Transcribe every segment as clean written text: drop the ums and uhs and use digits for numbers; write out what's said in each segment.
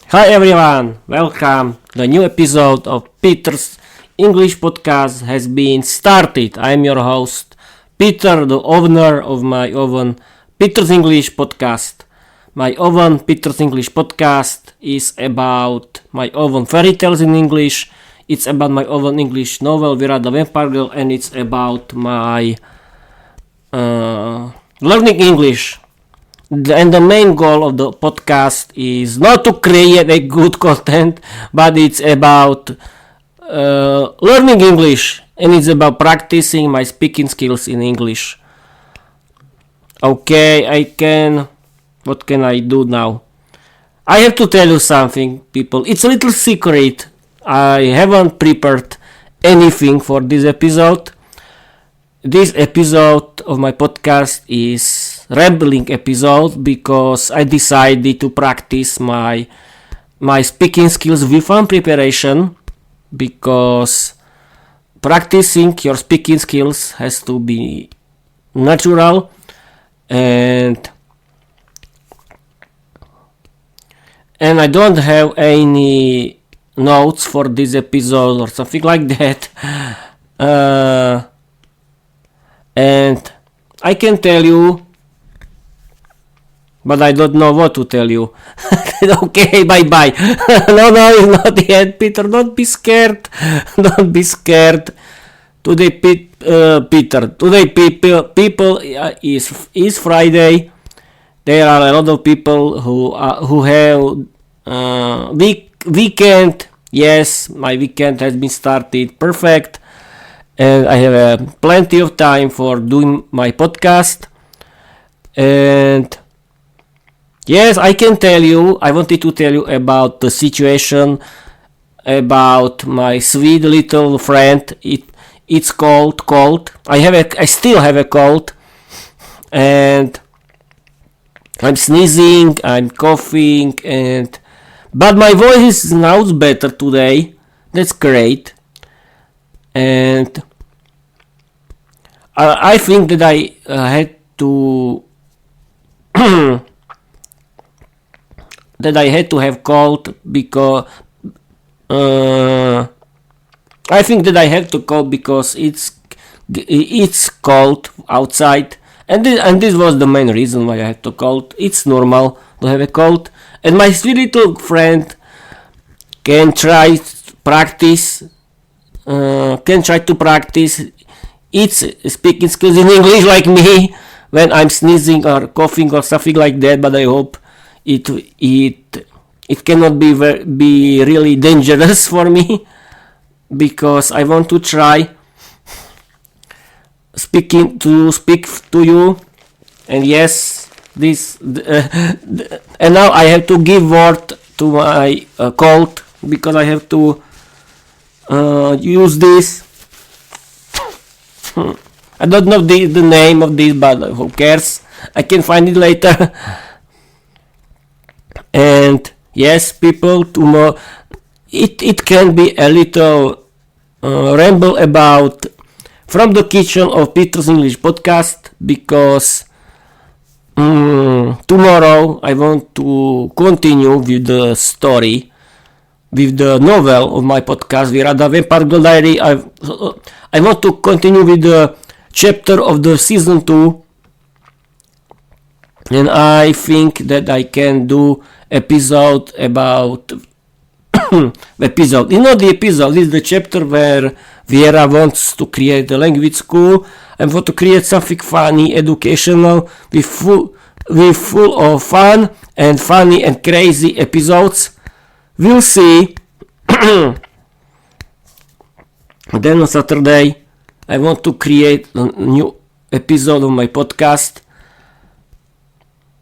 Hi everyone, welcome. The new episode of Peter's English podcast has been started. I am your host, Peter, the owner of my own Peter's English podcast. My own Peter's English podcast is about my own fairy tales in English. It's about my own English novel, Vera the Vampire Girl, and it's about my learning English. And the main goal of the podcast is not to create a good content, but it's about learning English, and it's about practicing my speaking skills in English. Okay, what can I do now? I have to tell you something, people. It's a little secret. I haven't prepared anything for this episode. This episode of my podcast is rambling episode because I decided to practice my speaking skills without preparation, because practicing your speaking skills has to be natural, and I don't have any notes for this episode or something like that. And I can tell you, but I don't know what to tell you. Okay, bye. No, it's not yet. Peter, don't be scared. Don't be scared. Today, Peter. Today, people is Friday. There are a lot of people who have weekend. Yes, my weekend has been started perfect, and I have plenty of time for doing my podcast. And yes, I wanted to tell you about the situation about my sweet little friend. It's called cold. I still have a cold, and I'm sneezing, I'm coughing, but my voice sounds better today. That's great. And I think that I had to have cold because I think that I have to cold because it's cold outside, and this was the main reason why I had to cold. It's normal to have a cold, and my sweet little friend can try to practice its speaking skills in English like me when I'm sneezing or coughing or something like that. But I hope it cannot be really dangerous for me, because I want to try speak to you. And yes, and now I have to give word to my cold, because I have to use this. I don't know the name of this, but who cares? I can find it later. And yes, people, tomorrow it can be a little ramble about from the kitchen of Peter's English podcast, because tomorrow I want to continue with the story, with the novel of my podcast, Vera the Vampire Girl Diary. I want to continue with the chapter of the season 2, and I think that I can do episode about episode. You know, the episode is the chapter where Vera wants to create a language school and want to create something funny, educational, with full of fun and funny and crazy episodes. We'll see. Then on Saturday I want to create a new episode of my podcast.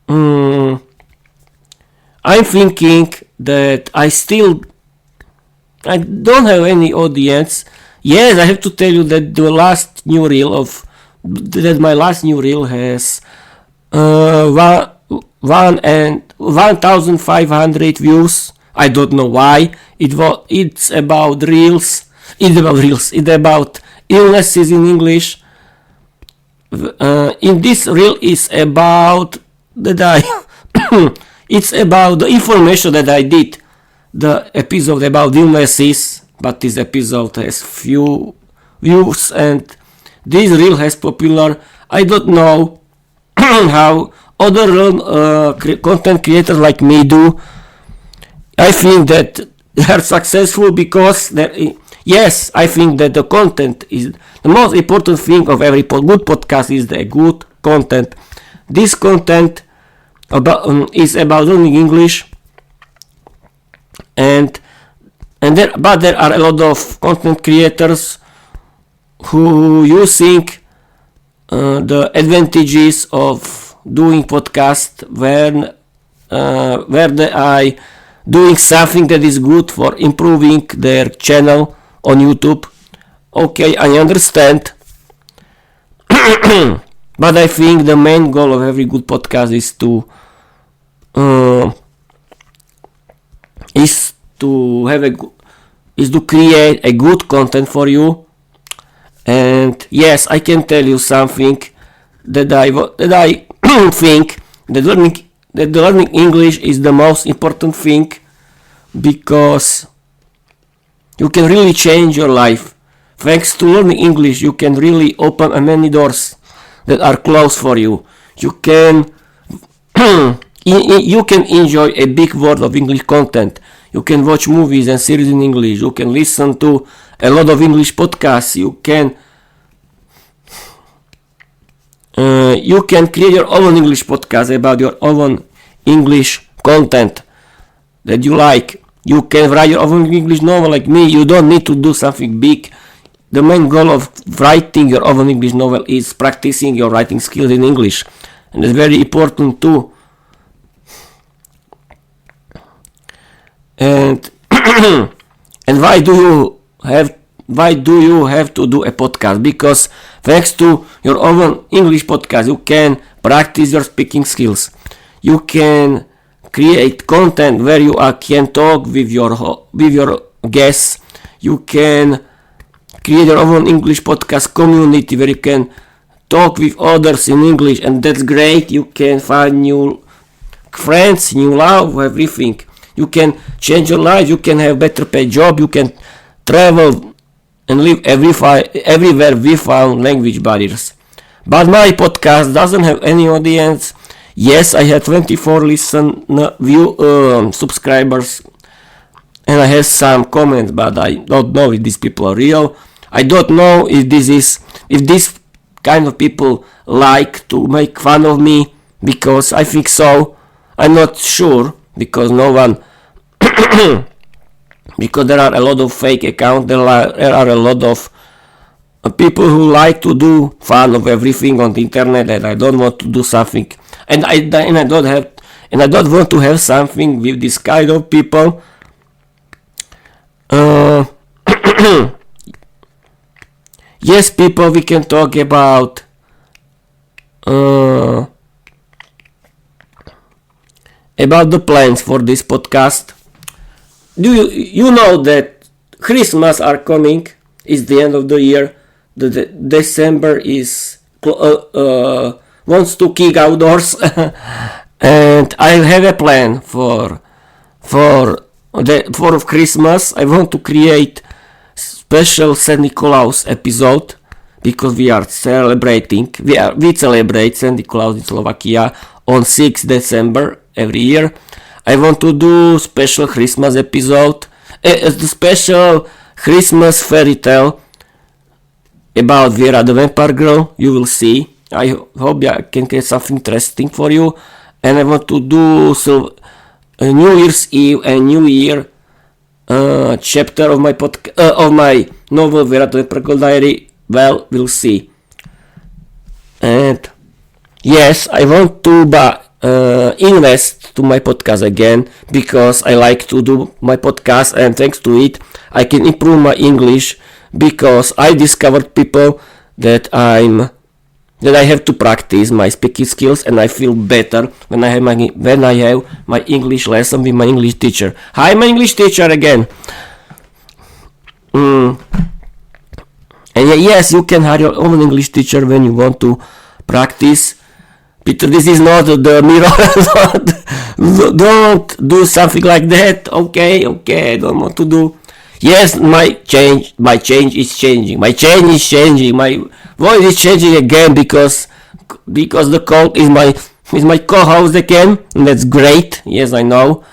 I'm thinking that I don't have any audience. Yes, I have to tell you that my last new reel has 1,500 views. I don't know why. It's about reels. It's about illnesses in English. In this reel is about that I it's about the information that I did the episode about illnesses, but this episode has few views and this reel has popular. I don't know how other content creators like me do. I think that they are successful because yes, I think that the content is the most important thing of every good podcast is the good content. This content is about learning English, but there are a lot of content creators who using the advantages of doing podcast where they are doing something that is good for improving their channel on YouTube. Okay, I understand. But I think the main goal of every good podcast is to create a good content for you. And yes, I can tell you something that I think that learning English is the most important thing, because you can really change your life. Thanks to learning English, you can really open many doors that are closed for you. You can enjoy a big world of English content. You can watch movies and series in English. You can listen to a lot of English podcasts. You can create your own English podcast about your own English content that you like. You can write your own English novel like me. You don't need to do something big. The main goal of writing your own English novel is practicing your writing skills in English, and it's very important too. And and why do you have to do a podcast? Because thanks to your own English podcast, you can practice your speaking skills. You can create content where you can talk with your guests. You can create your own English podcast community where you can talk with others in English, and that's great. You can find new friends, new love, everything. You can change your life. You can have better paid job. You can travel and live everywhere without language barriers. But my podcast doesn't have any audience. Yes, I have 24 subscribers, and I have some comments, but I don't know if these people are real. I don't know if this kind of people like to make fun of me, because I think so. I'm not sure, because no one because there are a lot of fake accounts. There are a lot of people who like to do fun of everything on the internet, and I don't want to do something, and I don't want to have something with this kind of people. Yes, people, we can talk about the plans for this podcast. Do you know that Christmas are coming? It's the end of the year. The December is wants to kick outdoors, and I have a plan for Christmas. I want to create special St. Nicholas episode, because we celebrate St. Nicholas in Slovakia on 6th December every year. I want to do special Christmas episode, a special Christmas fairy tale about Vera the Vampire Girl. You will see. I hope I can create something interesting for you. And I want to do New Year's Eve and New Year chapter of my of my novel Vera the Vampire Girl Diary. Well, we'll see. And yes, I want to invest to my podcast again, because I like to do my podcast, and thanks to it I can improve my English, because I discovered people that I have to practice my speaking skills, and I feel better when I have my English lesson with my English teacher. Hi, my English teacher again. And yes, you can hire your own English teacher when you want to practice Peter, this is not the mirror. Don't do something like that. Okay, I don't want to do. Yes, my change is changing. My change is changing. My voice is changing again because the cold is my co-host again. And that's great. Yes, I know.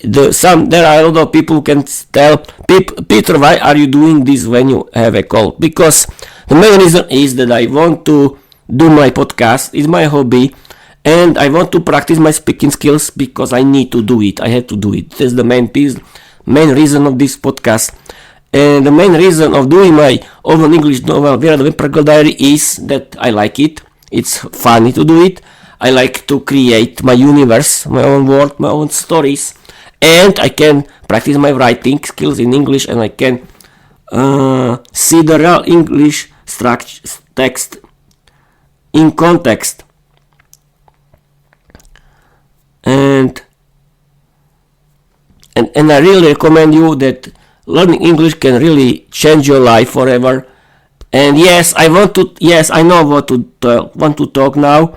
There are a lot of people who can tell Peter, why are you doing this when you have a cold? Because the main reason is that I want to do my podcast. It's my hobby, and I want to practice my speaking skills because I need to do it. I have to do it. That's the main reason of this podcast. And the main reason of doing my own English novel, Vera the Vampire Girl Diary, is that I like it. It's funny to do it. I like to create my universe, my own world, my own stories, and I can practice my writing skills in English, and I can see the real English text in context. And I really recommend you that learning English can really change your life forever. And yes, I know want to talk now.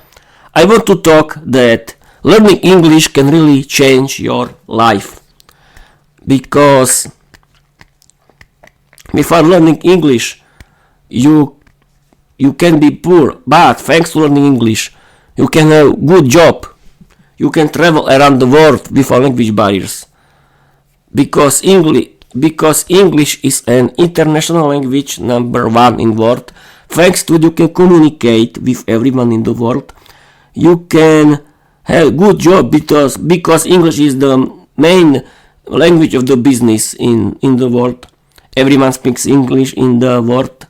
I want to talk that learning English can really change your life. Because without learning English, you can be poor. But thanks to learning English, you can have a good job. You can travel around the world without language barriers. Because English is an international language, number one in the world. Thanks to it, you can communicate with everyone in the world. You can have a good job because English is the main language of the business in the world. Everyone speaks English in the world,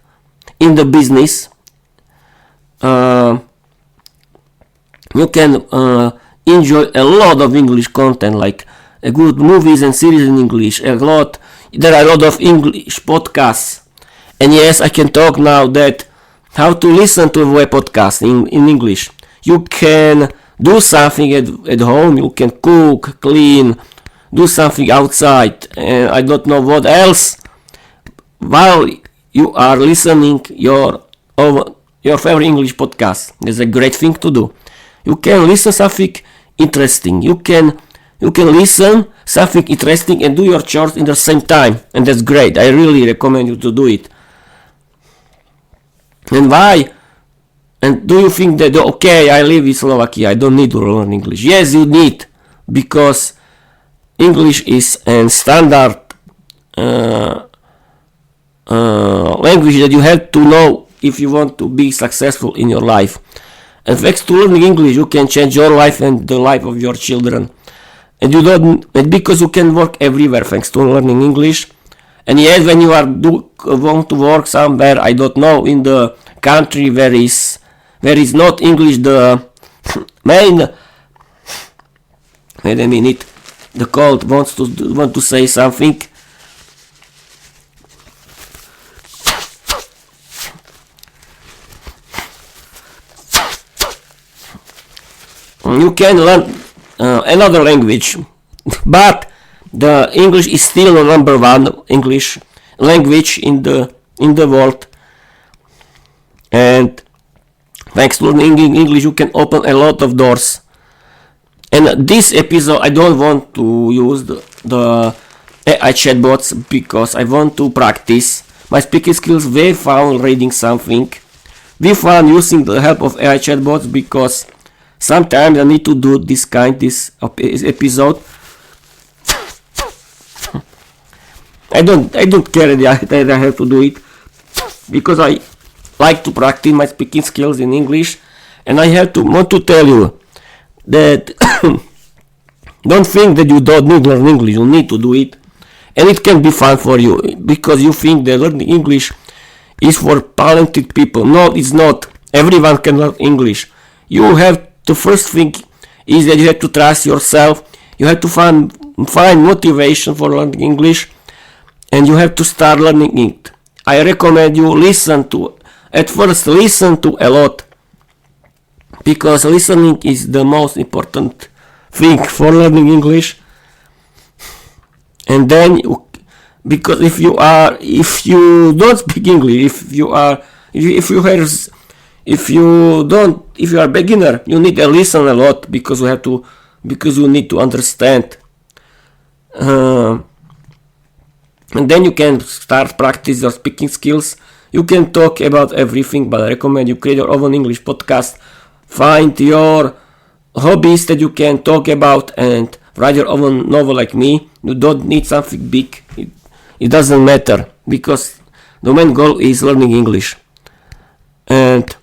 in the business. You can enjoy a lot of English content, like good movies and series in English. There are a lot of English podcasts. And yes, I can talk now that how to listen to a podcast in English. You can do something at home. You can cook, clean, do something outside, and I don't know what else, while you are listening your favorite English podcast. It's a great thing to do. You can listen something interesting. You can listen something interesting and do your chores in the same time, and that's great. I really recommend you to do it. And why? And do you think that, okay, I live in Slovakia, I don't need to learn English? Yes, you need, because English is a standard language that you have to know if you want to be successful in your life. And thanks to learning English, you can change your life and the life of your children. And because you can work everywhere thanks to learning English. And yes, when you want to work somewhere, I don't know, in the country where is not English the main. Wait a minute, the cold want to say something. You can learn another language, but the English is still the number one English language in the world. And thanks to learning English, you can open a lot of doors. And this episode, I don't want to use the AI chatbots because I want to practice my speaking skills without reading something, without using the help of AI chatbots, because sometimes I need to do this episode. I don't care that I have to do it, because I like to practice my speaking skills in English, and I want to tell you that don't think that you don't need to learn English. You need to do it, and it can be fun for you, because you think that learning English is for talented people. No, it's not. Everyone can learn English. The first thing is that you have to trust yourself. You have to find motivation for learning English, and you have to start learning it. I recommend you listen to a lot, because listening is the most important thing for learning English. And then because if you don't speak English, if you if you are a beginner, you need to listen a lot because you need to understand. And then you can start practice your speaking skills. You can talk about everything, but I recommend you create your own English podcast. Find your hobbies that you can talk about and write your own novel like me. You don't need something big. It doesn't matter because the main goal is learning English. And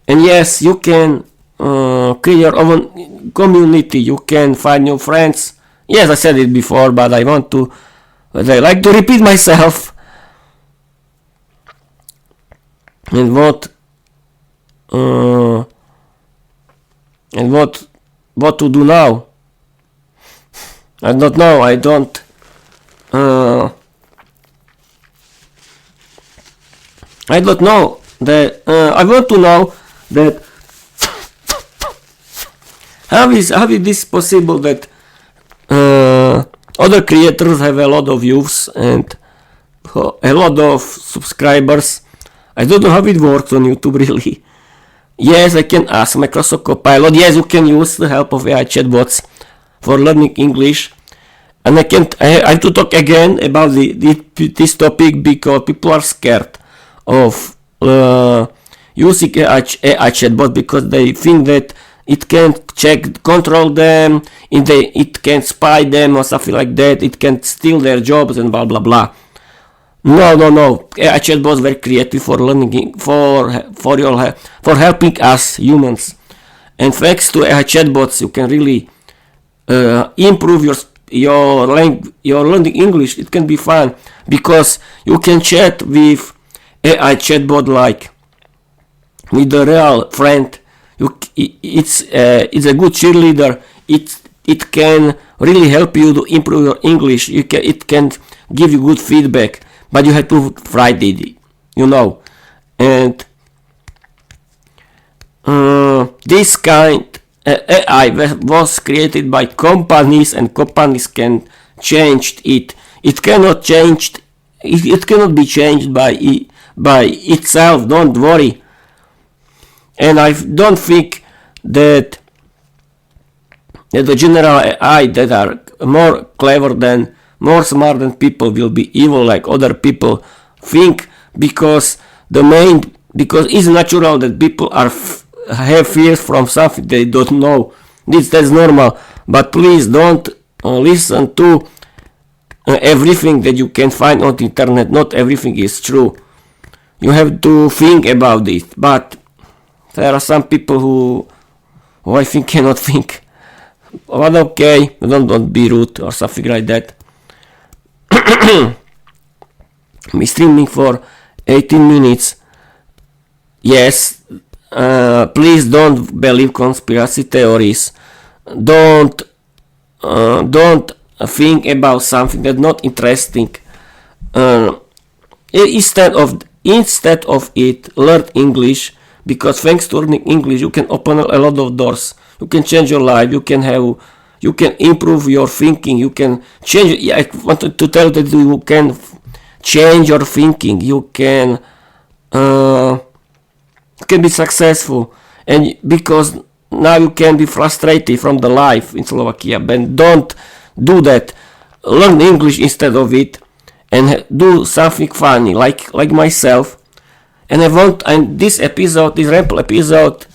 yes, you can create your own community. You can find new friends. Yes, I said it before, but I like to repeat myself. And what to do now? I don't know. I don't. I don't know that. I want to know that how is this possible that other creators have a lot of views and a lot of subscribers. I don't know how it works on YouTube really. Yes, I can ask Microsoft Copilot. Yes, you can use the help of AI chatbots for learning English. And I have to talk again about this topic because people are scared of using AI chatbot because they think that it can control them, it can spy them or something like that, it can steal their jobs and blah blah blah. No. AI chatbots were created for learning, for helping us humans. And thanks to AI chatbots, you can really improve your learning English. It can be fun because you can chat with AI chatbot like with a real friend. It's a good cheerleader. It can really help you to improve your English. It can give you good feedback, but you have to write it, and this kind AI was created by companies, and companies can change it. It cannot be changed by itself. Don't worry. And I don't think that the general AI that are more smart than people will be evil like other people think, because it's natural that people have fears from something they don't know. That's normal. But please don't listen to everything that you can find on the internet. Not everything is true. You have to think about it. But there are some people who I think cannot think. But okay, don't be rude or something like that. I'm streaming for 18 minutes. Yes, please don't believe conspiracy theories. Don't think about something that's not interesting. Instead of it, learn English, because thanks to learning English you can open a lot of doors. You can change your life. You can improve your thinking. You can change. I wanted to tell that you can change your thinking. You can be successful, and because now you can be frustrated from the life in Slovakia. But don't do that. Learn English instead of it, and do something funny, like myself. And this Ramble episode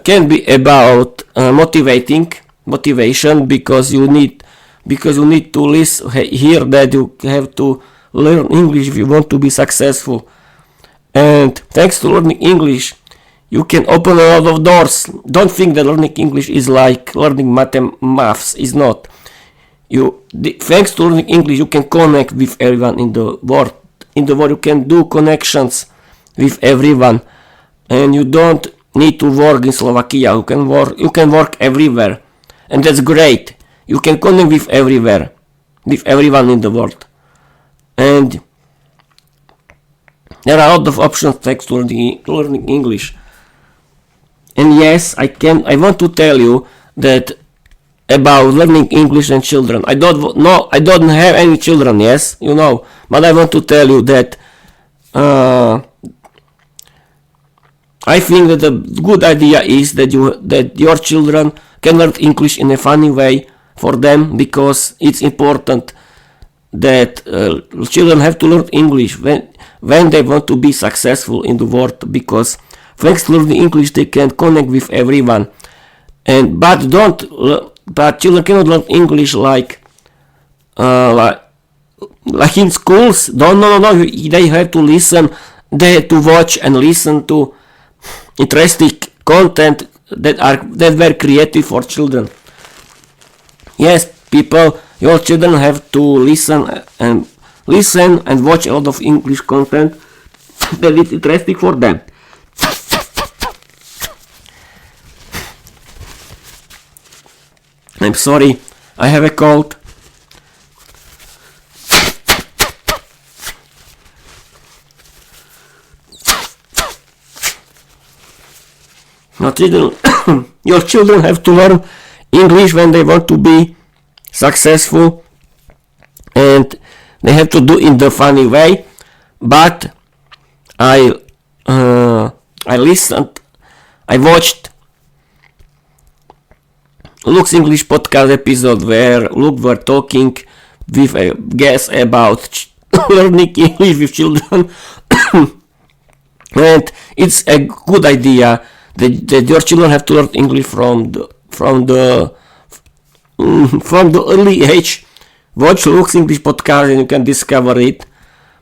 can be about motivation, because you need to listen here that you have to learn English if you want to be successful. And thanks to learning English, you can open a lot of doors. Don't think that learning English is like learning maths. It's not. Thanks to learning English, you can connect with everyone in the world. You can do connections with everyone, and you don't need to work in Slovakia. You can work everywhere, and that's great. You can connect with everywhere, with everyone in the world, and there are a lot of options thanks to learning English. And yes, I want to tell you that about learning English and children. I don't have any children, yes, but I want to tell you that I think that a good idea is that your children can learn English in a funny way for them, because it's important that children have to learn English when they want to be successful in the world, because thanks to learning English they can connect with everyone. But children cannot learn English like in schools. No. They have to listen. They have to watch and listen to interesting content that were created for children. Yes, people, your children have to listen and watch a lot of English content that is interesting for them. I'm sorry, I have a cold. Your children have to learn English when they want to be successful, and they have to do it in the funny way. But I watched Luke's English podcast episode where Luke were talking with a guest about learning English with children, and it's a good idea that your children have to learn English from the early age. Watch Luke's English podcast and you can discover it.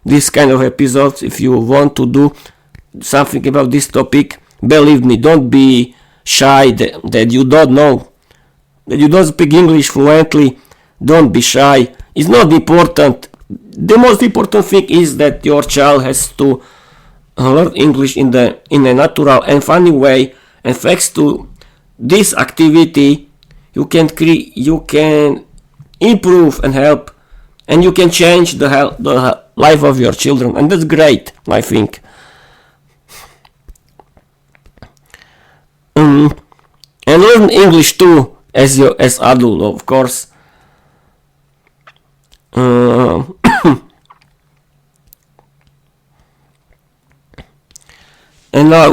This kind of episodes, if you want to do something about this topic, believe me, don't be shy that you don't know, that you don't speak English fluently. Don't be shy. It's not important. The most important thing is that your child has to learn English in a natural and funny way, and thanks to this activity you can improve and help, and you can change the life of your children, and that's great, I think. And learn English too as adult, of course. And now,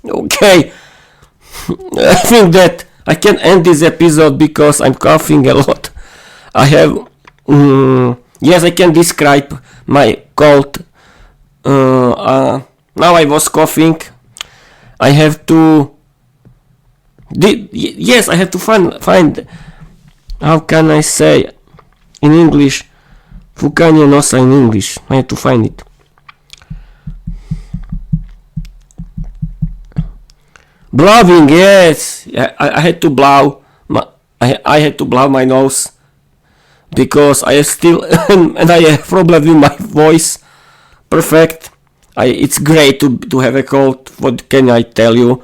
okay, I think that I can end this episode because I'm coughing a lot. Yes, I can describe my cold. Now I was coughing. I have to. Yes, I have to find. How can I say in English? Fukanie nosa in English. I have to find it. Blowing, yes, I had to blow. I had to blow my nose because I still and I have problem with my voice. Perfect. It's great to have a cold. What can I tell you?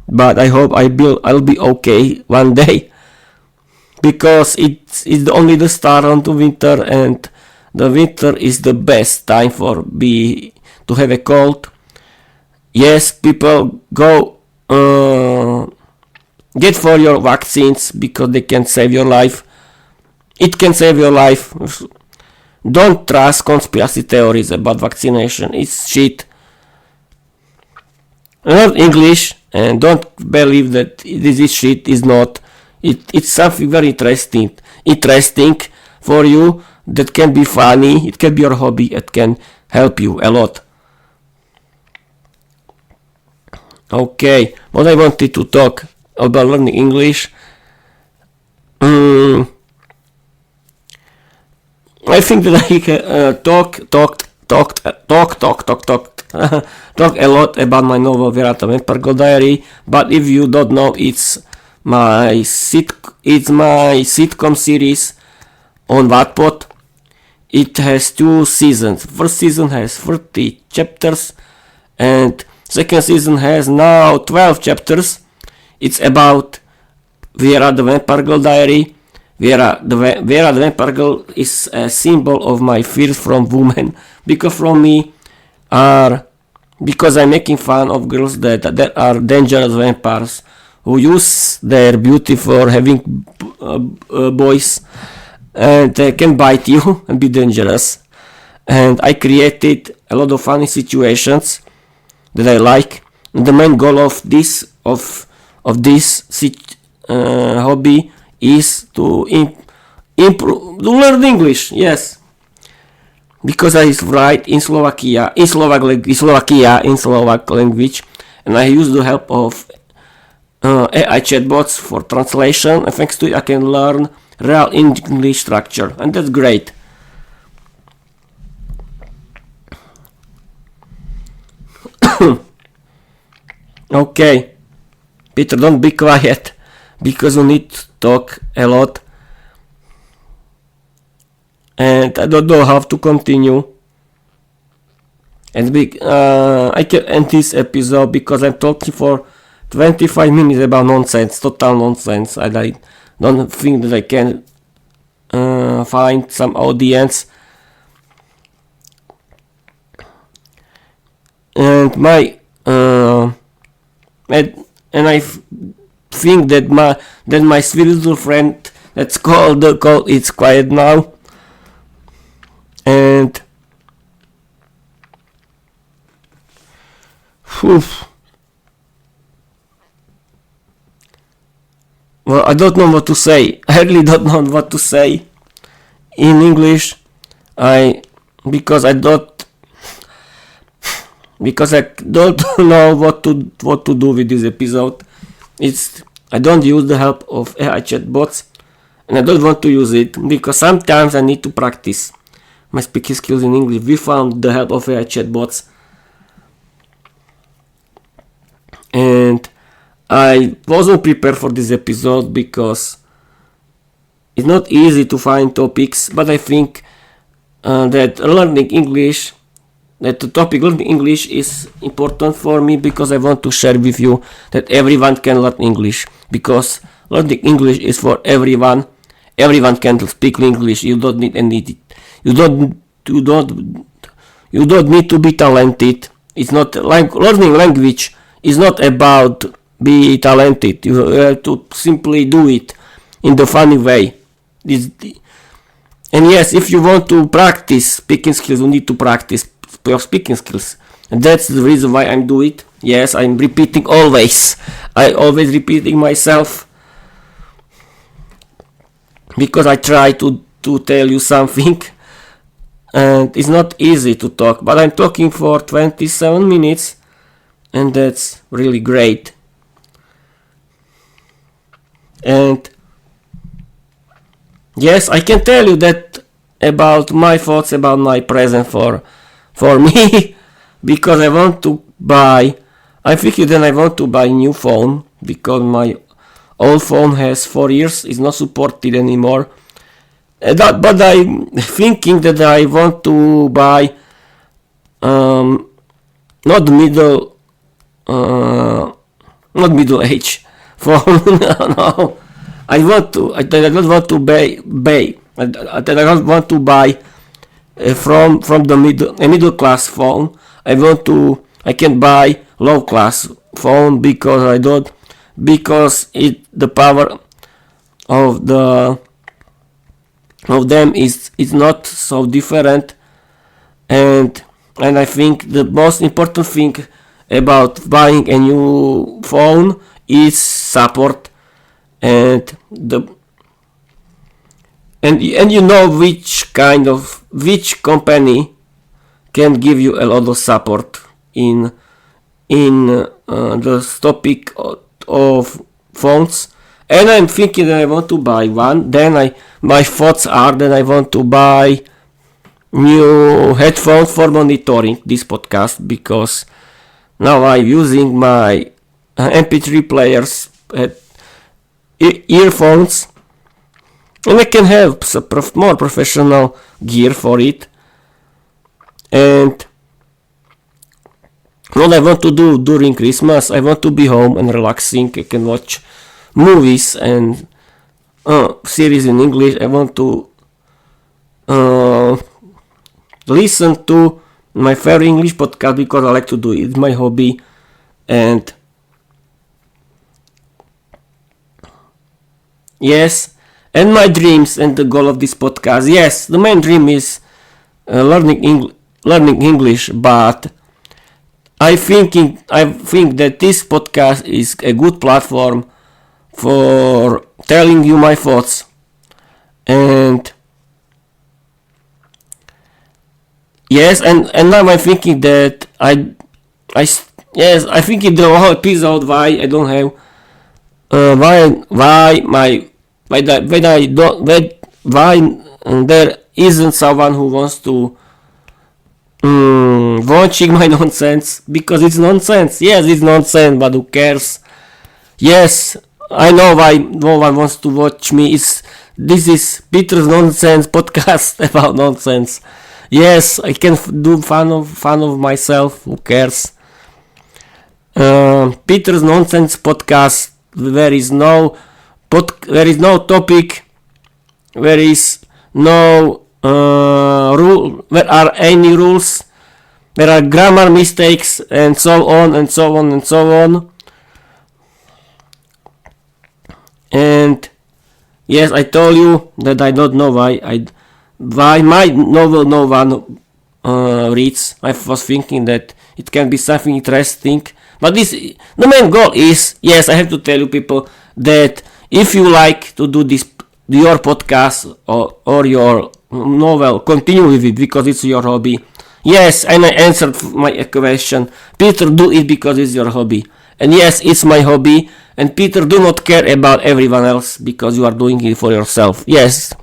But I hope I'll be okay one day, because it's only the start on the winter, and the winter is the best time to have a cold. Yes, people, go. Get for your vaccines because they can save your life. It can save your life. Don't trust conspiracy theories about vaccination. It's shit. Learn English and don't believe that this is shit. Is not. It's something very interesting for you, that can be funny. It can be your hobby. It can help you a lot. Okay, what I wanted to talk about learning English. I think that I talk a lot about my novel Verata Vampire Diary, but if you don't know, it's my sitcom series on Wattpad. It has 2 seasons. First season has 30 chapters, and second season has now 12 chapters. It's about Vera the Vampire Girl Diary. Vera the Vampire Girl is a symbol of my fears from women, because I'm making fun of girls that are dangerous vampires who use their beauty for having boys, and they can bite you and be dangerous. And I created a lot of funny situations that I like. And the main goal of this hobby is to improve, to learn English. Yes, because I write in Slovak language, and I use the help of AI chatbots for translation. And thanks to it, I can learn real English structure, and that's great. Okay, Peter, don't be quiet, because you need to talk a lot, and I don't know how to continue. And I can end this episode because I'm talking for 25 minutes about nonsense, total nonsense, and I don't think that I can find some audience. And and I think that my sweet little friend that's called it's quiet now, and well, I don't know what to say. I really don't know what to say in English. Because I don't know what to do with this episode. I don't use the help of AI chatbots, and I don't want to use it because sometimes I need to practice my speaking skills in English without the help of AI chatbots. And I wasn't prepared for this episode because it's not easy to find topics, but I think that the topic learning English is important for me because I want to share with you that everyone can learn English, because learning English is for everyone. Everyone can speak English. You don't need you don't need to be talented. It's not like learning language is not about be talented. You have to simply do it in the funny way. And yes, if you want to practice speaking skills, you need to practice your speaking skills. And that's the reason why I'm doing it. Yes, I'm repeating always. I always repeating myself because I try to tell you something, and it's not easy to talk, but I'm talking for 27 minutes, and that's really great. And yes, I can tell you that about my thoughts about my present for me because I want to buy. I'm thinking that I want to buy a new phone because my old phone has 4 years, is not supported anymore. But I'm thinking that I want to buy not middle age phone. No, I don't want to buy. I don't want to buy from the middle class phone. I can buy low class phone because the power of them is not so different, and I think the most important thing about buying a new phone is support, and you know which company can give you a lot of support in the topic of phones. And I'm thinking that I want to buy one. Then my thoughts are that I want to buy new headphones for monitoring this podcast, because now I'm using my MP3 players earphones, and I can have some more professional gear for it. And what I want to do during Christmas, I want to be home and relaxing. I can watch movies and series in English. I want to listen to my favorite English podcast because I like to do it. It's my hobby. And yes, and my dreams and the goal of this podcast. Yes, the main dream is learning English, but I think that this podcast is a good platform for telling you my thoughts. And yes, and now I'm thinking that I think in the whole episode why I don't have why there isn't someone who wants to watching my nonsense, because it's nonsense. Yes, it's nonsense, but who cares? Yes, I know why no one wants to watch me. This is Peter's nonsense podcast about nonsense. Yes, I can do fun of myself. Who cares? Peter's nonsense podcast. There is no topic. There is no rule. There are any rules. There are grammar mistakes and so on and so on and so on. And yes, I told you that I don't know why my novel no one reads. I was thinking that it can be something interesting, but the main goal is, yes, I have to tell you people that if you like to do your podcast or your novel, continue with it because it's your hobby. Yes, and I answered my question. Peter, do it because it's your hobby. And yes, it's my hobby. And Peter, do not care about everyone else because you are doing it for yourself. Yes,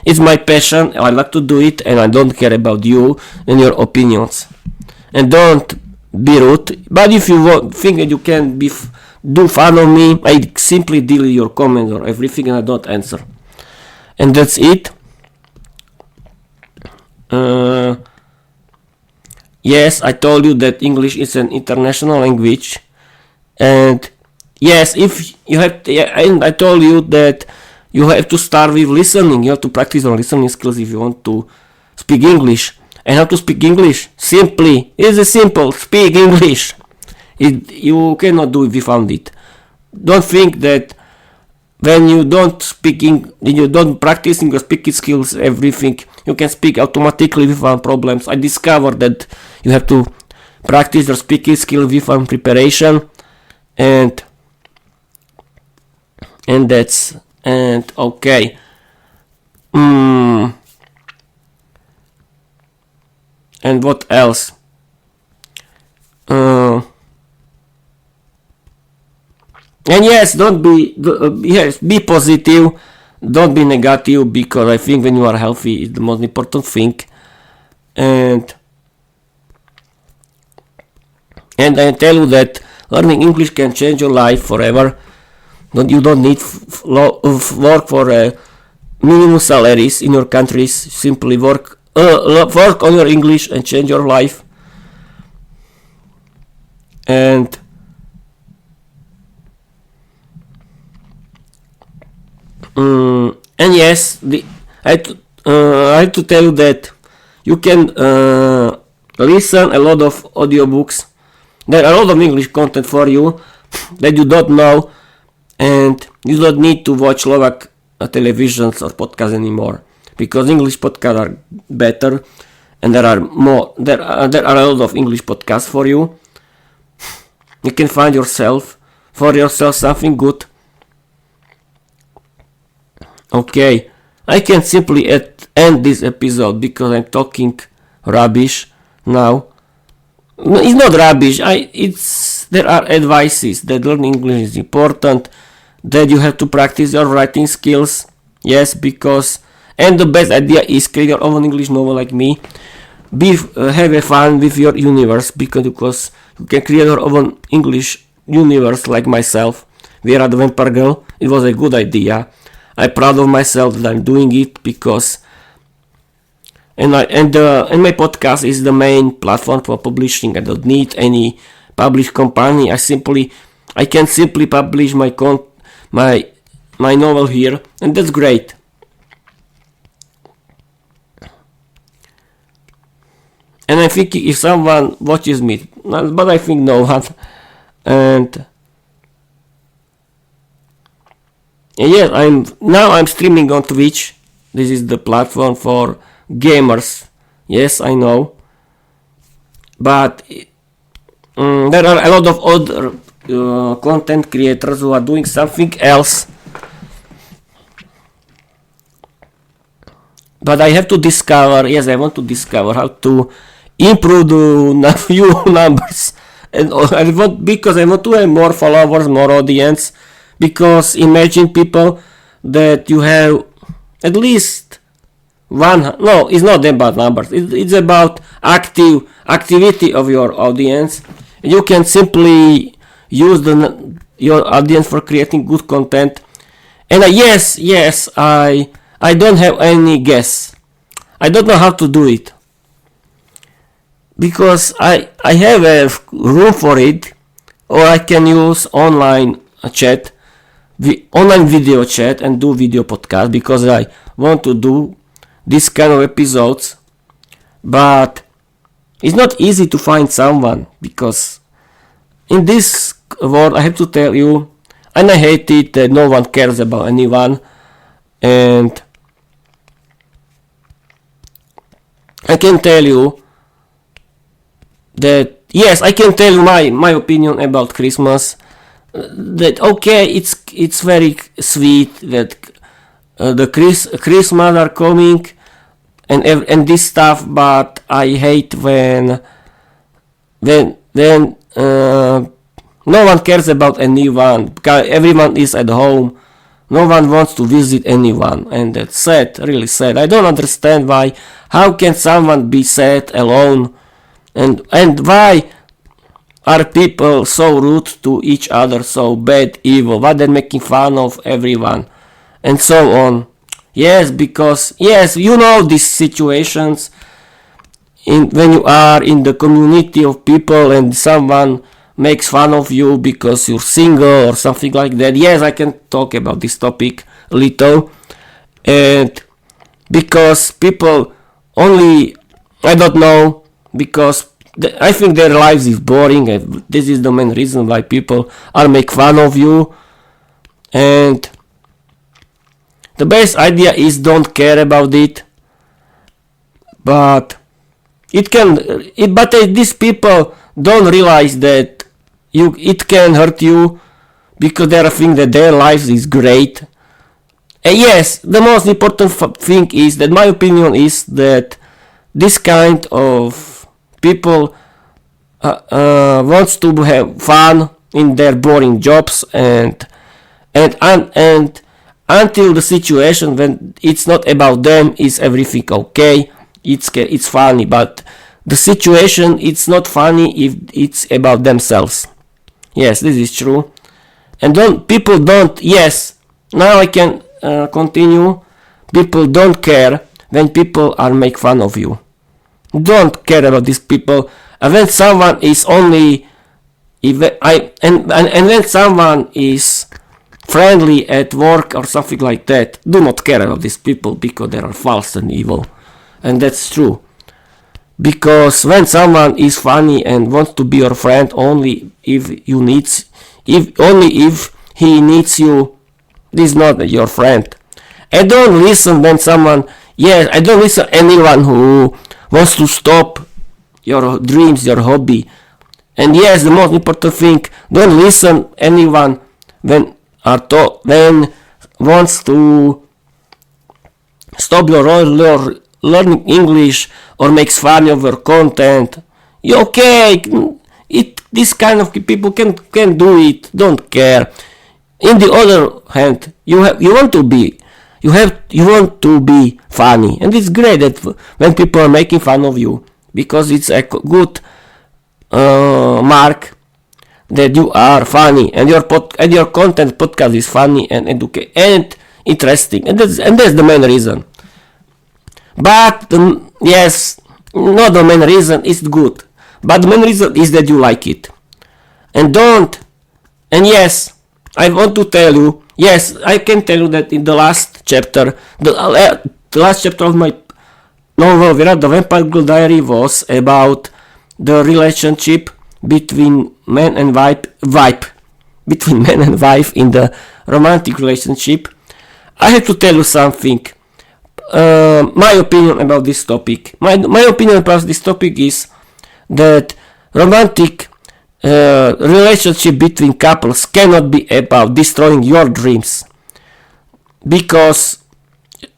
it's my passion. I like to do it, and I don't care about you and your opinions. And don't be rude. But if you think that you can do fun of me, I simply delete your comment or everything, and I don't answer. And that's it. Yes, I told you that English is an international language, and yes, if you have, and I told you that you have to start with listening. You have to practice on listening skills if you want to speak English. And how to speak English? Simply, it's simple. Speak English. You cannot do it without it. Don't think that when you don't you don't practice your speaking skills, everything you can speak automatically without problems. I discovered that you have to practice your speaking skills without preparation, and okay. And what else? And yes, be positive, don't be negative, because I think when you are healthy is the most important thing. And I tell you that learning English can change your life forever. You don't need work for minimum salaries in your countries. Simply work on your English and change your life. And yes, I have to tell you that you can listen a lot of audiobooks. There are a lot of English content for you that you don't know, and you don't need to watch Slovak televisions or podcasts anymore, because English podcasts are better, and there are a lot of English podcasts for you. You can find for yourself something good. Okay, I can simply end this episode because I'm talking rubbish now. No, it's not rubbish. There are advices that learning English is important, that you have to practice your writing skills. Yes, and the best idea is create your own English novel like me. Have a fun with your universe, because you can create your own English universe like myself. Vera the Vampire Girl. It was a good idea. I'm proud of myself that I'm doing it, because and my podcast is the main platform for publishing. I don't need any publish company. I can simply publish my novel here, and that's great. And I think if someone watches me, but I think no one, and yes, I'm streaming on Twitch. This is the platform for gamers. Yes, I know. But there are a lot of other content creators who are doing something else, but I have to discover, yes, I want to discover how to improve the view numbers, and because I want to have more followers, more audience, because imagine people that you have at least no, it's not about numbers, it's about activity of your audience. You can simply use your audience for creating good content. And yes, I don't have any guess. I don't know how to do it, because I have a room for it, or I can use online chat, online video chat, and do video podcast, because I want to do this kind of episodes. But it's not easy to find someone, because in this world, I have to tell you, and I hate it, that no one cares about anyone. And I can tell you that, yes, I can tell you my opinion about Christmas. That okay, it's very sweet that the Christmas are coming and this stuff, but I hate when no one cares about anyone, because everyone is at home. No one wants to visit anyone, and that's sad, really sad. I don't understand why. How can someone be sad alone? And why are people so rude to each other, so bad, evil? Why they're making fun of everyone, and so on? Yes, because yes, you know these situations when you are in the community of people and someone makes fun of you because you're single or something like that. Yes, I can talk about this topic a little, and because people only, I don't know, because I think their lives is boring, and this is the main reason why people are make fun of you. And the best idea is don't care about it, but these people don't realize that it can hurt you, because they think that their life is great. And yes, the most important thing is that my opinion is that this kind of people wants to have fun in their boring jobs, and until the situation when it's not about them is everything okay, it's funny, but the situation it's not funny if it's about themselves. Yes, this is true. And people don't, yes, now I can continue. People don't care when people are make fun of you. Don't care about these people. And when someone is only, when someone is friendly at work or something like that, do not care about these people, because they are false and evil. And that's true. Because when someone is funny and wants to be your friend only if he needs you, this is not your friend. I don't listen when someone, yes, I don't listen anyone who wants to stop your dreams, your hobby. And yes, the most important thing, don't listen anyone when wants to stop your learning English or makes fun of your content. Okay, this kind of people can do it, don't care. In the other hand, you want to be funny, and it's great that when people are making fun of you, because it's a good mark that you are funny, and your content podcast is funny and and interesting, and that's the main reason. But yes, not the main reason is good, but the main reason is that you like it. And yes, I want to tell you, yes, I can tell you that in the last chapter, the last chapter of my novel, The Vampire Girl Diary, was about the relationship between man and wife in the romantic relationship. I have to tell you something. My opinion about this topic. My opinion about this topic is that romantic relationship between couples cannot be about destroying your dreams, because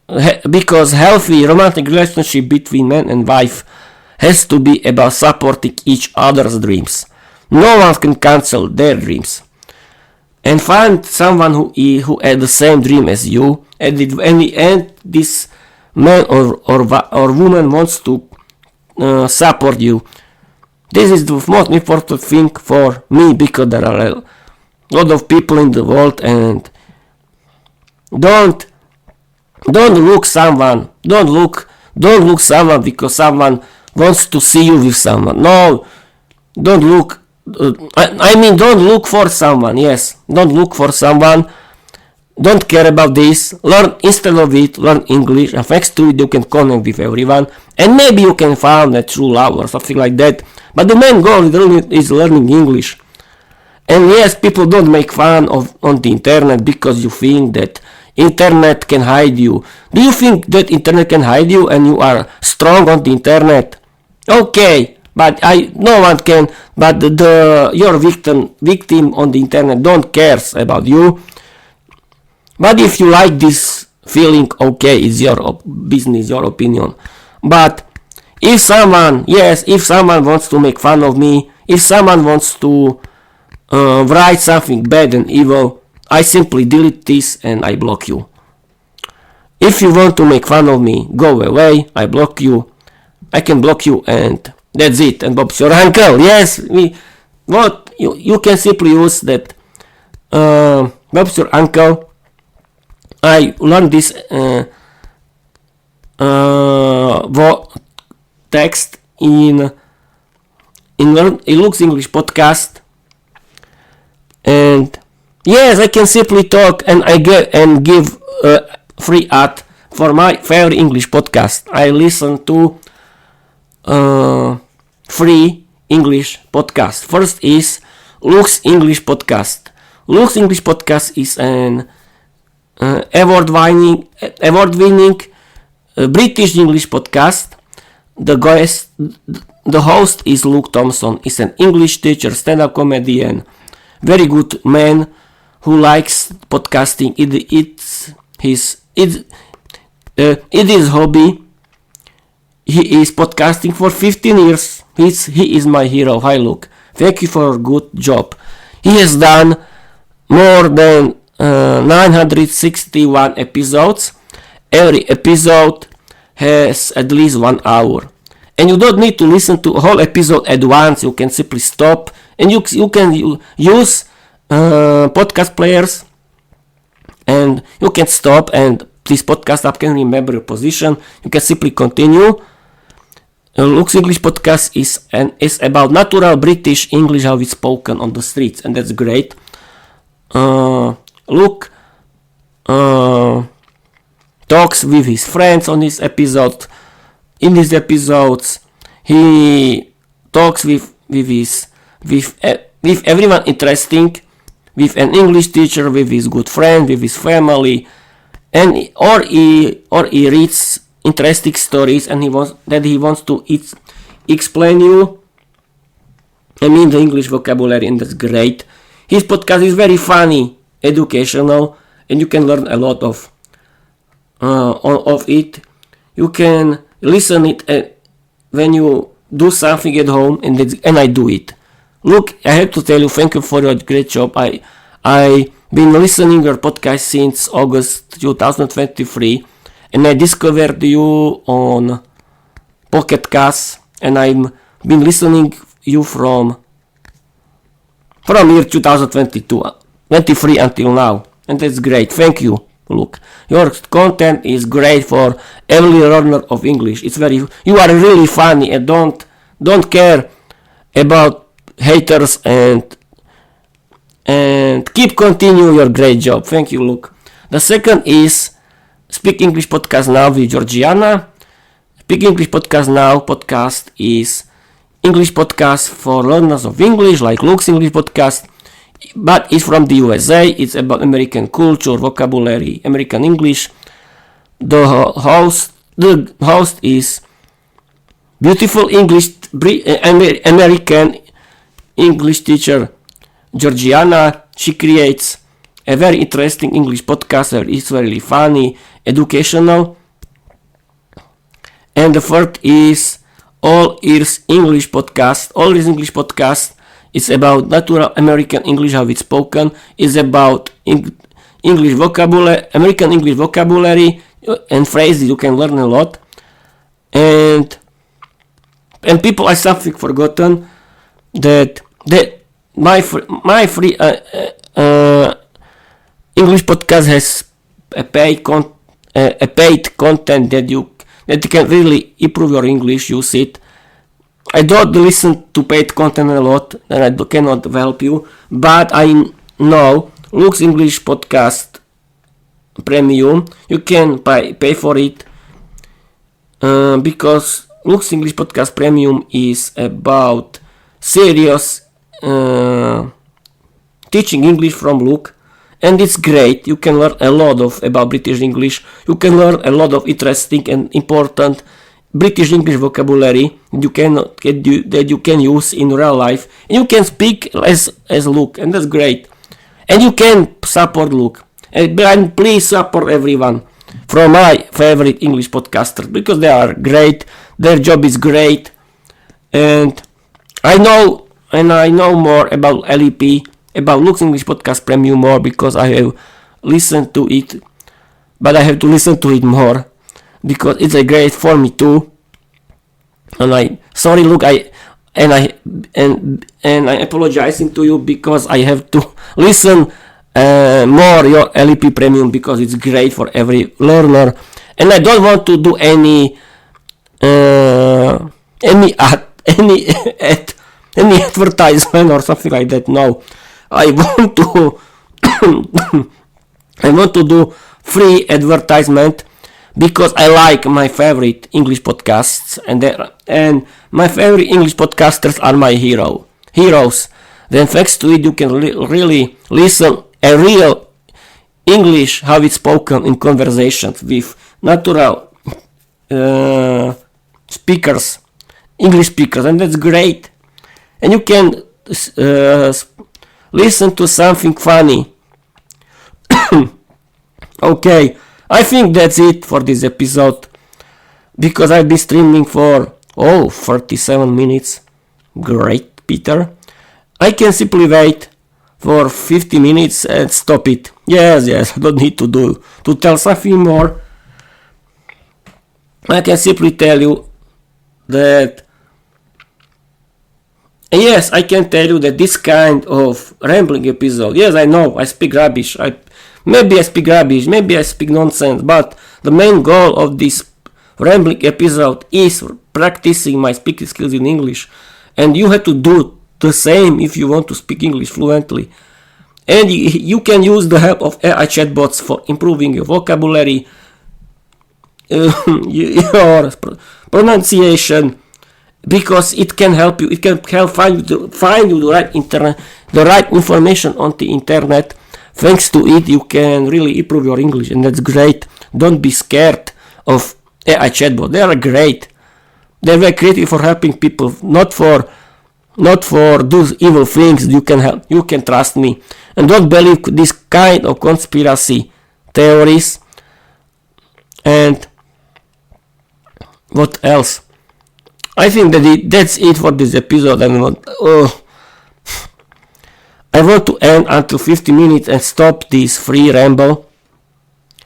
healthy romantic relationship between man and wife has to be about supporting each other's dreams. No one can cancel their dreams. And find someone who had the same dream as you, and this man or woman wants to support you. This is the most important thing for me, because there are a lot of people in the world, and don't look someone because someone wants to see you with someone. No, don't look. Don't look for someone. Yes, don't look for someone. Don't care about this. Learn instead of it. Learn English, and thanks to it, you can connect with everyone, and maybe you can find a true love or something like that. But the main goal is learning English. And yes, people don't make fun of on the internet because you think that internet can hide you. Do you think that internet can hide you and you are strong on the internet? Okay, but no one can. But your victim on the internet don't cares about you. But if you like this feeling, okay, it's your business, your opinion. But if someone wants to make fun of me, if someone wants to write something bad and evil, I simply delete this and I block you. If you want to make fun of me, go away, I block you. I can block you, and that's it. And Bob's your uncle. Yes, you can simply use that. Bob's your uncle. I learned this text in Luke's English podcast, and yes, I can simply talk and give free ad for my favorite English podcast. I listen to free English podcast. First is Luke's English podcast. Luke's English podcast is an award-winning British English podcast. The host is Luke Thompson. He's an English teacher, stand-up comedian, very good man who likes podcasting. It's his hobby. He is podcasting for 15 years. He is my hero. Hi Luke. Thank you for a good job. He has done more than 961 episodes. Every episode has at least 1 hour. And you don't need to listen to a whole episode at once. You can simply stop, and you can use podcast players, and you can stop, and this podcast app can remember your position. You can simply continue. Luke's English podcast is about natural British English, how it's spoken on the streets, and that's great. Luke talks with his friends on his episode. In these episodes, he talks with everyone interesting, with an English teacher, with his good friend, with his family, and or he reads interesting stories, and he wants to explain you. I mean the English vocabulary, and that's great. His podcast is very funny, educational, and you can learn a lot of it. You can listen it when you do something at home, and I do it. Look, I have to tell you, thank you for your great job. I been listening your podcast since August 2023, and I discovered you on Pocket Cast, and I've been listening you from year 2022, 23 until now, and that's great. Thank you. Look, your content is great for every learner of English. You are really funny, and don't care about haters, and keep continue your great job. Thank you, Luke. The second is Speak English Podcast Now with Georgiana. Speak English Podcast Now podcast is English podcast for learners of English, like Luke's English podcast, but it's from the USA. It's about American culture, vocabulary, American English. The host is beautiful English American English teacher Georgiana. She creates a very interesting English podcast. It's very funny, educational. And the third is All Ears English podcast. All Ears English podcast is about natural American English, how it's spoken. It's about English vocabulary, American English vocabulary and phrases. You can learn a lot. And people, I something forgotten that my free English podcast has a paid content that you can really improve your English. Use it. I don't listen to paid content a lot, and I cannot help you. But I know Luke's English podcast premium. You can pay for it because Luke's English podcast premium is about serious teaching English from Luke. And it's great. You can learn a lot about British English. You can learn a lot of interesting and important British English vocabulary that you can use in real life. And you can speak as Luke, and that's great. And you can support Luke. And please support everyone from my favorite English podcasters because they are great. Their job is great, and I know more about LEP. About Luke's English Podcast Premium more because I have listened to it, but I have to listen to it more because it's a great for me too. And I sorry Luke, I apologizing to you because I have to listen more your LEP Premium because it's great for every learner, and I don't want to do any advertisement or something like that. No. I want to do free advertisement because I like my favorite English podcasts and my favorite English podcasters are my heroes. Then thanks to it you can really listen a real English how it's spoken in conversations with natural speakers, English speakers, and that's great. And you can listen to something funny. Okay, I think that's it for this episode because I've been streaming for 37 minutes. Great, Peter. I can simply wait for 50 minutes and stop it. Yes, I don't need to tell something more. I can simply tell you that yes, I can tell you that this kind of rambling episode, yes, I know, I speak rubbish, maybe I speak nonsense, but the main goal of this rambling episode is practicing my speaking skills in English, and you have to do the same if you want to speak English fluently. And you can use the help of AI chatbots for improving your vocabulary, your pronunciation, because it can help you. It can help find you the right information on the internet. Thanks to it, you can really improve your English, and that's great. Don't be scared of AI chatbot. They are great. They're very creative for helping people, not for those evil things. You can help. You can trust me, and don't believe this kind of conspiracy theories. And what else? I think that's it for this episode. I want to end until 50 minutes and stop this free ramble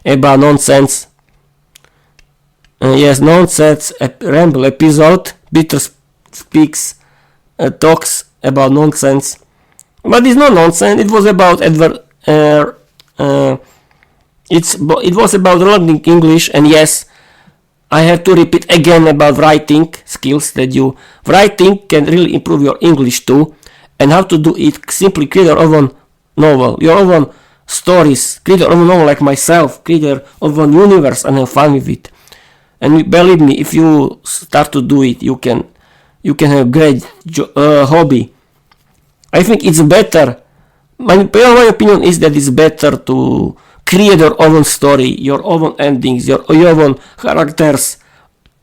about nonsense. Yes, nonsense ramble episode. Peter talks about nonsense, but it's not nonsense. It was about it was about learning English, and yes, I have to repeat again about writing skills, that writing can really improve your English too. And how to do it? Simply create your own novel, your own stories, create your own novel like myself, create your own universe and have fun with it. And believe me, if you start to do it, you can have great hobby. I think it's better. My opinion is that it's better to create your own story, your own endings, your own characters,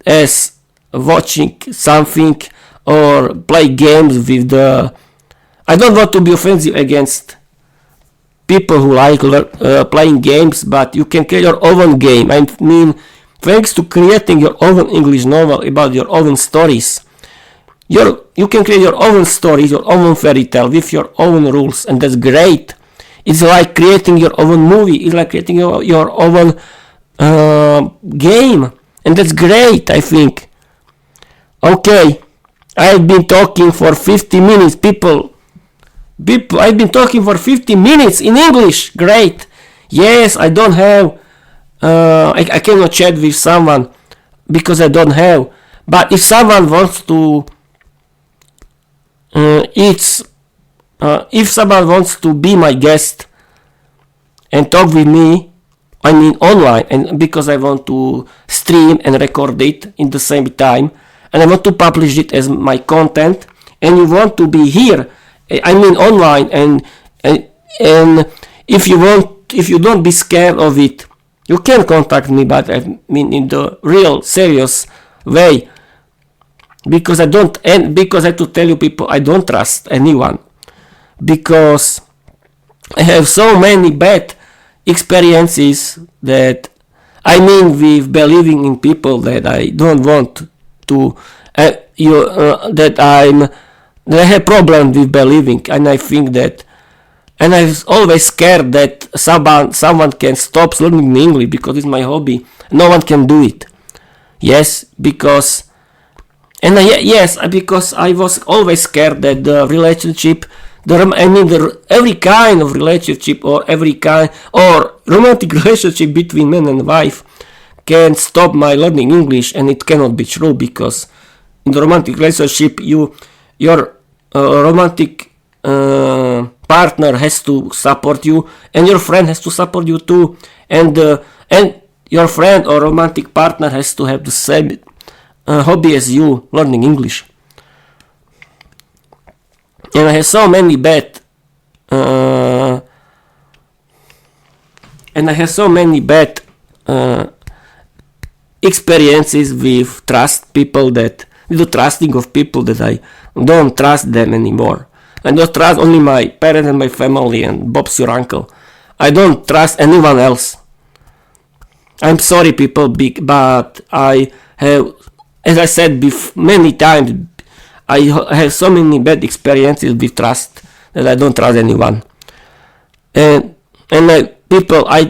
as watching something or play games with the I don't want to be offensive against people who like playing games, but you can create your own game. I mean, thanks to creating your own English novel about your own stories, you can create your own stories, your own fairy tale with your own rules, and that's great. It's like creating your own movie. It's like creating your own game, and that's great, I think. Okay, I've been talking for 50 minutes, people. I've been talking for 50 minutes in English. Great. Yes, I don't have. I cannot chat with someone because I don't have. But if someone wants to, if someone wants to be my guest and talk with me, I mean online, and because I want to stream and record it in the same time, and I want to publish it as my content, and you want to be here, I mean online, and if you don't be scared of it, you can contact me, but I mean in the real serious way, because I have to tell you people, I don't trust anyone, because I have so many bad experiences that, I mean, with believing in people that I don't want to, that I have problems with believing, and I think that, and I'm always scared that someone can stop learning English because it's my hobby. No one can do it. Yes, because I was always scared that the relationship, every kind of relationship or romantic relationship between man and wife can stop my learning English, and it cannot be true, because in the romantic relationship your romantic partner has to support you, and your friend has to support you too, and your friend or romantic partner has to have the same hobby as you, learning English. And I have so many bad experiences with the trusting of people, that I don't trust them anymore. I don't trust only my parents and my family and Bob's your uncle. I don't trust anyone else. I'm sorry, people, but I have, as I said many times, I have so many bad experiences with trust that I don't trust anyone. And people, I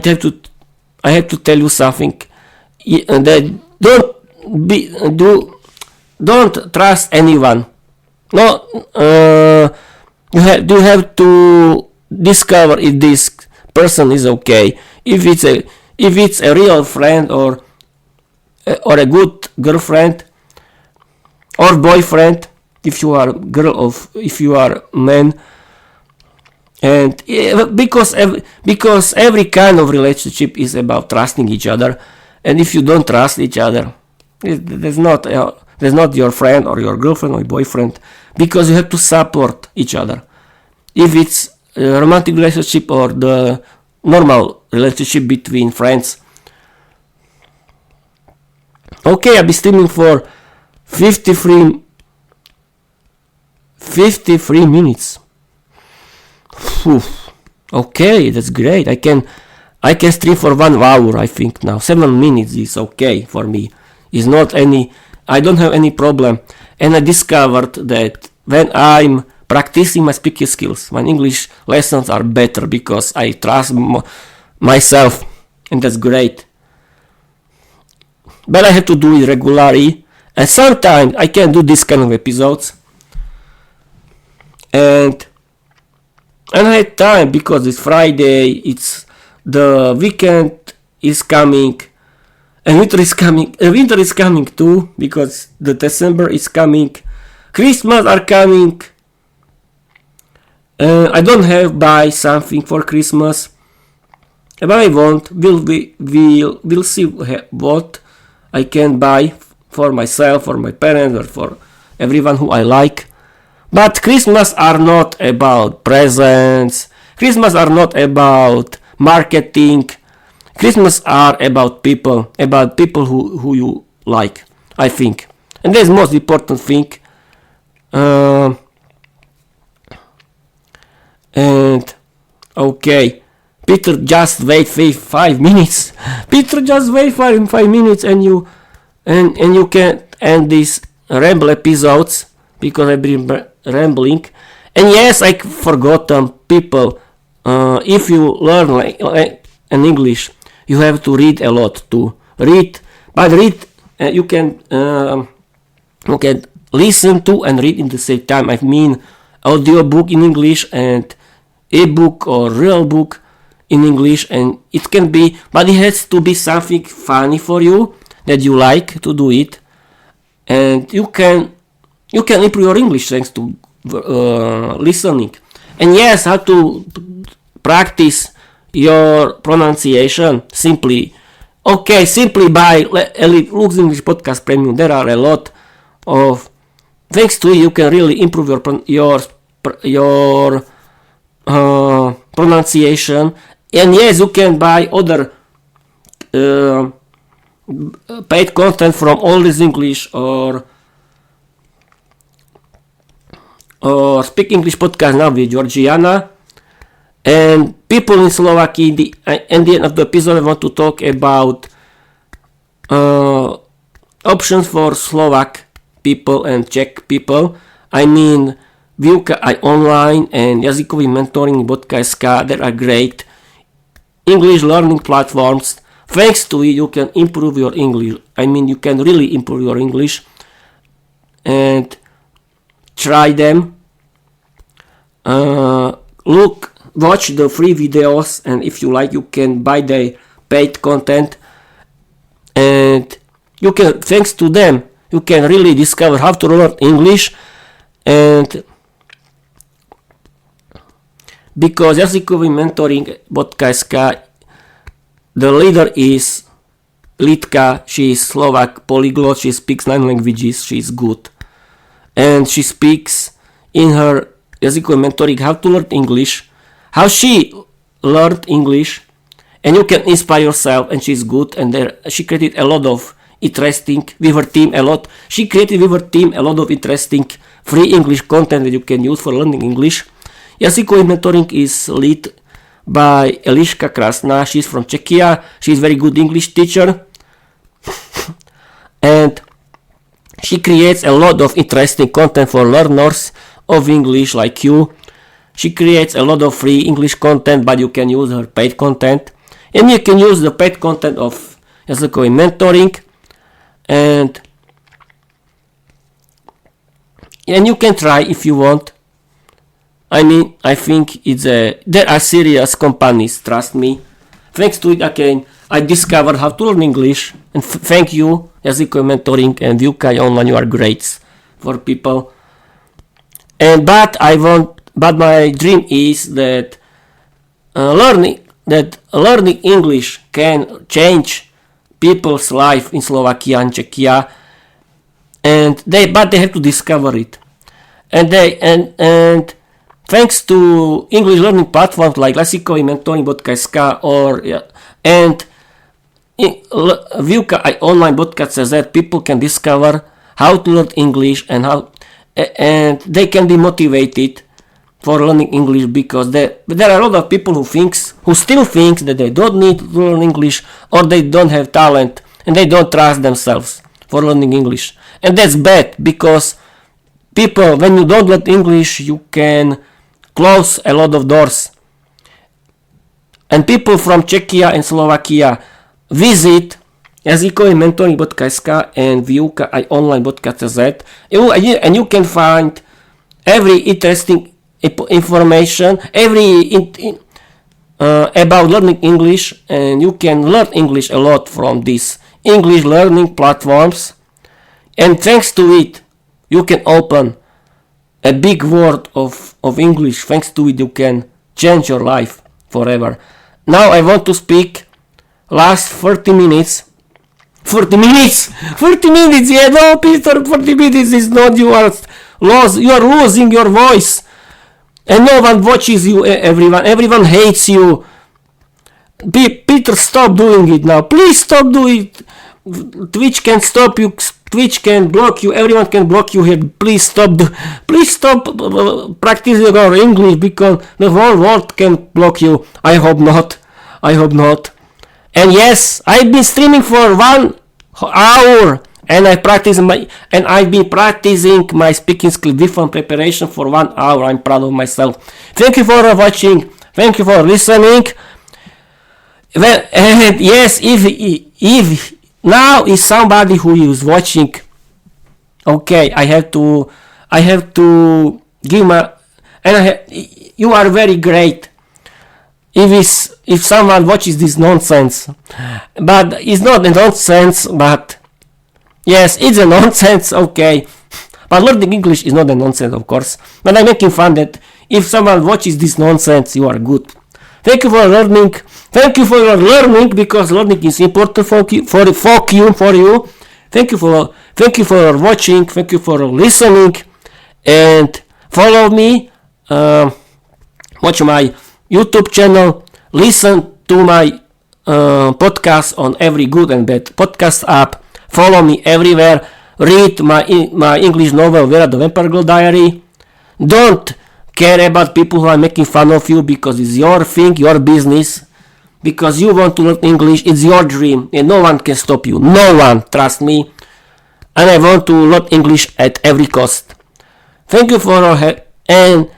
have to tell you something. That don't trust anyone. No, you have to discover if this person is okay. If it's a real friend or a good girlfriend or boyfriend, if you are girl or if you are man. And because every kind of relationship is about trusting each other, and if you don't trust each other, there's not your friend or your girlfriend or boyfriend, because you have to support each other. If it's a romantic relationship or the normal relationship between friends. Okay, I'll be streaming for 53 minutes. Okay, that's great. I can stream for 1 hour, I think now. 7 minutes is okay for me. It's not I don't have any problem. And I discovered that when I'm practicing my speaking skills, my English lessons are better, because I trust myself, and that's great. But I have to do it regularly, and sometimes I can do this kind of episodes. And I had time, because it's Friday, it's the weekend is coming, and winter is coming too, because the December is coming, Christmas are coming. I don't have buy something for Christmas, but I want. We'll see what I can buy for myself, for my parents, or for everyone who I like. But Christmas are not about presents. Christmas are not about marketing. Christmas are about people who you like, I think. And that's the most important thing. And okay, Peter, just wait 5 minutes. Peter, just wait 5 minutes, and you can end these Ramble episodes because I've been rambling. And yes, I forgot people. If you learn an English, you have to read a lot to read. But you can listen to and read in the same time. I mean, audiobook in English and ebook or real book in English, and it can be, but it has to be something funny for you that you like to do it, and you can improve your English thanks to listening. And yes, how to practice your pronunciation simply by Lux English Podcast Premium. There are a lot of, thanks to it, you can really improve your pronunciation. And yes, you can buy other paid content from All This English or Speak English Podcast now with Georgiana. And people in Slovakia, at the end of the episode, I want to talk about options for Slovak people and Czech people. I mean, Výuka aj online and jazykový mentoring.sk, that are great English learning platforms. Thanks to it, you can improve your English. I mean, you can really improve your English, and try them. Watch the free videos, and if you like, you can buy the paid content, and you can, thanks to them, you can really discover how to learn English. And because jazykový mentoring.sk, the leader is Lidka. She is Slovak polyglot, she speaks 9 languages, she is good, and she speaks in her jazykový mentoring how to learn English, how she learned English, and you can inspire yourself, and she's good. And there she created a lot of interesting with her team a lot of interesting free English content that you can use for learning English. Jazykový mentoring is led by Eliška Krasná. She's from Czechia. She's very good English teacher. And she creates a lot of interesting content for learners of English like you. She creates a lot of free English content, but you can use her paid content. And you can use the paid content of jazykový mentoring. And you can try if you want. I mean, I think there are serious companies, trust me. Thanks to it, again, I discovered how to learn English. And thank you, jazykový mentoring and Výuka online, you are great for people. But my dream is that learning English can change people's life in Slovakia and Czechia, but they have to discover it. And thanks to English learning platforms like jazykový mentoring.sk and Výuka aj online.cz, people can discover how to learn English and they can be motivated for learning English, because there are a lot of people who still think that they don't need to learn English, or they don't have talent and they don't trust themselves for learning English. And that's bad, because people, when you don't learn English, you can close a lot of doors. And people from Czechia and Slovakia visit jazykový mentoring.sk and Výuka aj online.cz, and you can find every interesting information, about learning English, and you can learn English a lot from these English learning platforms. And thanks to it, you can open a big world of English. Thanks to it, you can change your life forever. Now I want to speak last 30 minutes. 40 minutes! 40 minutes! Yeah, no, Peter, 40 minutes is not, you are losing your voice. And no one watches you, everyone hates you. Peter, stop doing it now. Please stop doing it. Twitch can stop you Twitch can block you. Everyone can block you here. Please stop practicing your English because the whole world can block you. I hope not. And yes, I've been streaming for 1 hour, and I've been practicing my speaking skill different preparation for 1 hour. I'm proud of myself. Thank you for watching. Thank you for listening. Well, and yes, if now is somebody who is watching, okay, I have to give my, and you are very great. If someone watches this nonsense, but it's not a nonsense, but yes, it's a nonsense, okay. But learning English is not a nonsense, of course. But I'm making fun that if someone watches this nonsense, you are good. Thank you for learning. Thank you for your learning, because learning is important for you. Thank you for watching. Thank you for listening, and follow me. Watch my YouTube channel. Listen to my podcast on every good and bad podcast app. Follow me everywhere. Read my English novel, Vera the Vampire Girl Diary. Don't care about people who are making fun of you, because it's your thing, your business. Because you want to learn English, it's your dream, and no one can stop you. No one, trust me. And I want to learn English at every cost. Thank you for your help. And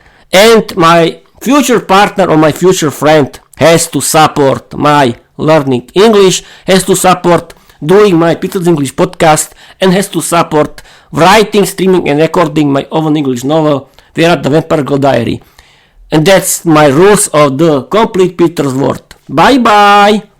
my future partner or my future friend has to support my learning English, has to support doing my Peter's English podcast, and has to support writing, streaming, and recording my own English novel, Vera the Vampire Girl Diary. And that's my rules of the complete Peter's world. Bye bye!